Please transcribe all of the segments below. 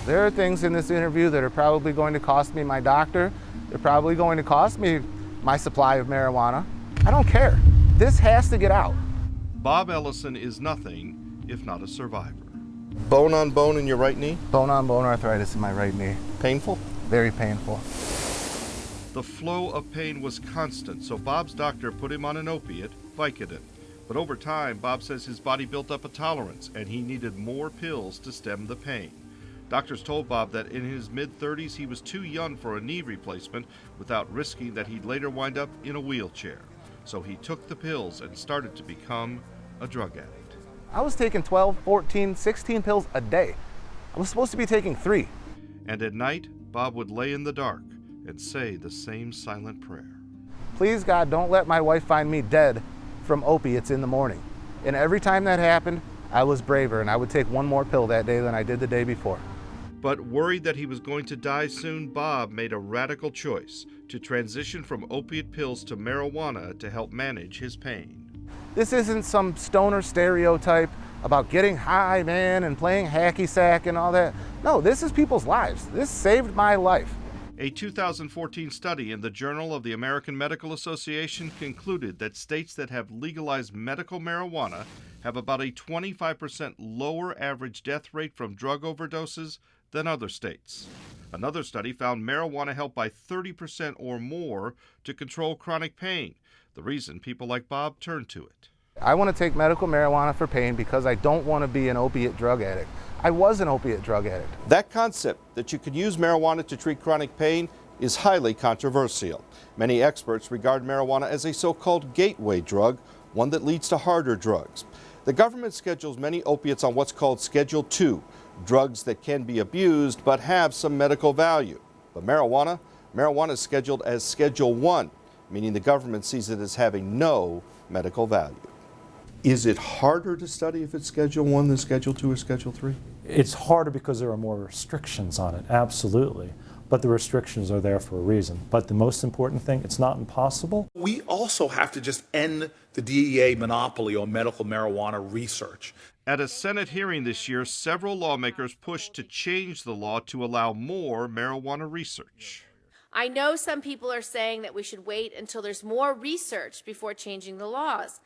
There are things in this interview that are probably going to cost me my doctor. They're probably going to cost me my supply of marijuana. I don't care. This has to get out. Bob Ellison is nothing if not a survivor. Bone on bone in your right knee? Bone on bone arthritis in my right knee. Painful? Very painful. The flow of pain was constant, so Bob's doctor put him on an opiate, Vicodin. But over time, Bob says his body built up a tolerance and he needed more pills to stem the pain. Doctors told Bob that in his mid-30s he was too young for a knee replacement without risking that he'd later wind up in a wheelchair. So he took the pills and started to become a drug addict. I was taking 12, 14, 16 pills a day. I was supposed to be taking 3. And at night, Bob would lay in the dark and say the same silent prayer. Please, God, don't let my wife find me dead from opiates in the morning. And every time that happened, I was braver, and I would take one more pill that day than I did the day before. But worried that he was going to die soon, Bob made a radical choice to transition from opiate pills to marijuana to help manage his pain. This isn't some stoner stereotype about getting high, man, and playing hacky sack and all that. No, this is people's lives. This saved my life. A 2014 study in the Journal of the American Medical Association concluded that states that have legalized medical marijuana have about a 25% lower average death rate from drug overdoses than other states. Another study found marijuana helped by 30% or more to control chronic pain, the reason people like Bob turn to it. I want to take medical marijuana for pain because I don't want to be an opiate drug addict. I was an opiate drug addict. That concept that you could use marijuana to treat chronic pain is highly controversial. Many experts regard marijuana as a so-called gateway drug, one that leads to harder drugs. The government schedules many opiates on what's called Schedule II, drugs that can be abused but have some medical value. But marijuana is scheduled as Schedule I, meaning the government sees it as having no medical value. Is it harder to study if it's Schedule I than Schedule II or Schedule III? It's harder because there are more restrictions on it, absolutely. But the restrictions are there for a reason. But the most important thing, it's not impossible. We also have to just end the DEA monopoly on medical marijuana research. At a Senate hearing this year, several lawmakers pushed to change the law to allow more marijuana research. I know some people are saying that we should wait until there's more research before changing the laws.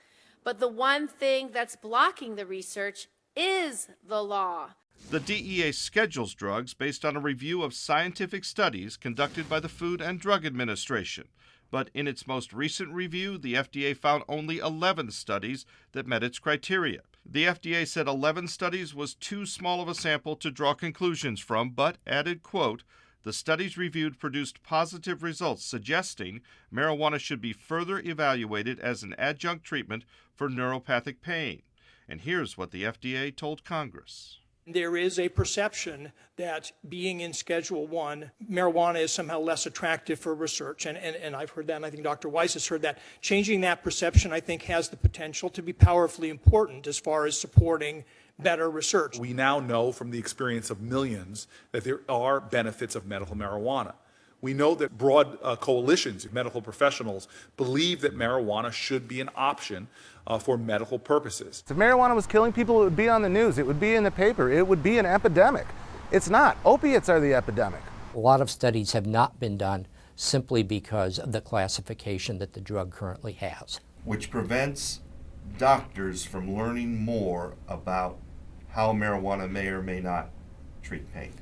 But the one thing that's blocking the research is the law. The DEA schedules drugs based on a review of scientific studies conducted by the Food and Drug Administration. But in its most recent review, the FDA found only 11 studies that met its criteria. The FDA said 11 studies was too small of a sample to draw conclusions from, but added, quote, the studies reviewed produced positive results suggesting marijuana should be further evaluated as an adjunct treatment for neuropathic pain. And here's what the FDA told Congress. There is a perception that being in Schedule I, marijuana is somehow less attractive for research. And I've heard that, and I think Dr. Weiss has heard that. Changing that perception, I think, has the potential to be powerfully important as far as supporting better research. We now know from the experience of millions that there are benefits of medical marijuana. We know that broad coalitions of medical professionals believe that marijuana should be an option for medical purposes. If marijuana was killing people, it would be on the news, it would be in the paper, it would be an epidemic. It's not. Opiates are the epidemic. A lot of studies have not been done simply because of the classification that the drug currently has. Which prevents doctors from learning more about how marijuana may or may not treat pain.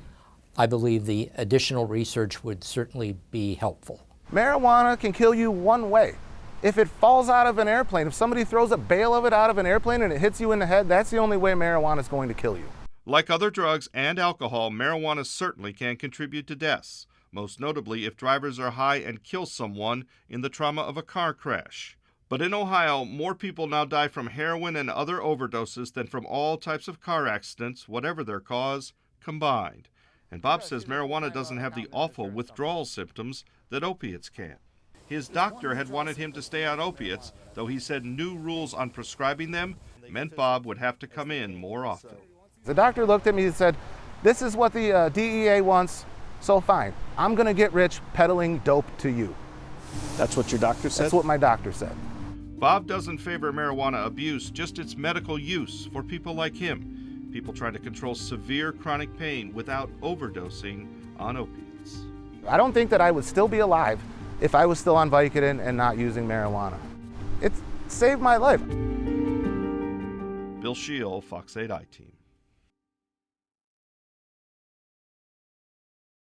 I believe the additional research would certainly be helpful. Marijuana can kill you one way. If it falls out of an airplane, if somebody throws a bale of it out of an airplane and it hits you in the head, that's the only way marijuana is going to kill you. Like other drugs and alcohol, marijuana certainly can contribute to deaths, most notably if drivers are high and kill someone in the trauma of a car crash. But in Ohio, more people now die from heroin and other overdoses than from all types of car accidents, whatever their cause, combined. And Bob says marijuana doesn't have the awful withdrawal symptoms that opiates can. His doctor had wanted him to stay on opiates, though he said new rules on prescribing them meant Bob would have to come in more often. The doctor looked at me and said, this is what the DEA wants, so fine. I'm going to get rich peddling dope to you. That's what your doctor said? That's what my doctor said. Bob doesn't favor marijuana abuse, just its medical use for people like him. people trying to control severe chronic pain without overdosing on opiates. I don't think that I would still be alive if I was still on Vicodin and not using marijuana. It saved my life. Bill Scheel, Fox 8 I-Team.